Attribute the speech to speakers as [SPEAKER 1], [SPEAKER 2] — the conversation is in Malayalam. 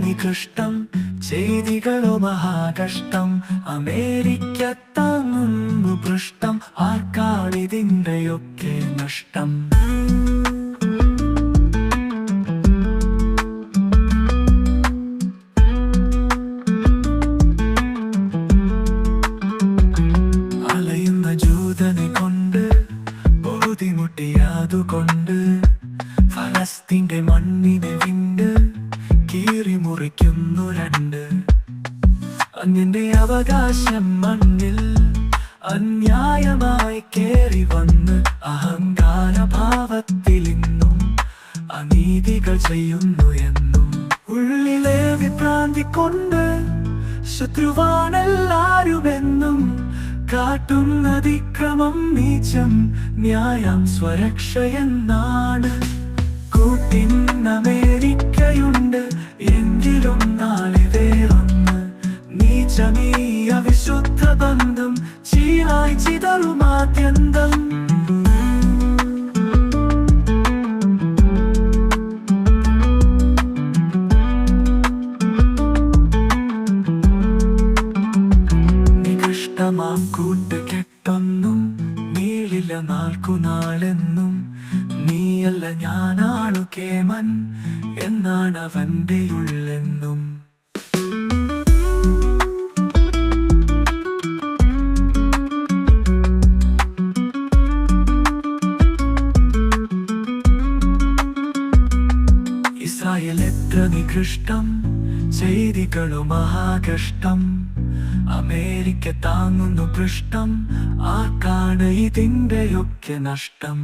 [SPEAKER 1] നികൃഷ്ടം, ചെയ്തികളോ മഹാകഷ്ടം. അമേരിക്ക താങ്ങുന്നു പൃഷ്ടം, ആർക്കാണിതിൻ്റെയൊക്കെ നഷ്ടം? അലയുന്ന ജൂതനെ കൊണ്ട് ബോധിമുട്ടിയാതുകൊണ്ട് ഫലസ്തീന്റെ മണ്ണിനെ വിണ്ട് കീറി മുറിക്കുന്നു രണ്ട്. അന്യന്റെ അവകാശം മണ്ണിൽ അന്യായമായി കേറി വന്ന് അഹങ്കാരഭാവത്തിൽ ഇന്നും അനീതികൾ ചെയ്യുന്നു എന്നും. ഉള്ളിലെ വിഭ്രാന്തി കൊണ്ട് ശത്രുവാണെല്ലാരുമെന്നും കാട്ടുന്നതിക്രമം നീചം, ന്യായം സ്വരക്ഷയെന്നാണ്. കൂട്ടിൻ അമേരിക്കയുണ്ട്, എങ്കിലും നാളെ വേറൊന്ന്. നീചമീ അവിശുദ്ധ ബന്ധം ചീനായി ചിതറുമാത്യന്തം. നികൃഷ്ടമാം കൂട്ടുകെട്ടൊന്നും നീളില്ല നാൾക്കുനാളെന്നും. നീയല്ല ഞാനാണു കേമൻ എന്നാണ് അവന്റെ ഉള്ളെന്നും. ഇസ്രായേൽ എത്ര നികൃഷ്ടം, ചെയ്തികളോ മഹാകഷ്ടം. അമേരിക്ക താങ്ങുന്നു പൃഷ്ടം, ആർക്കാണ് ഇതിൻ്റെയൊക്കെ നഷ്ടം?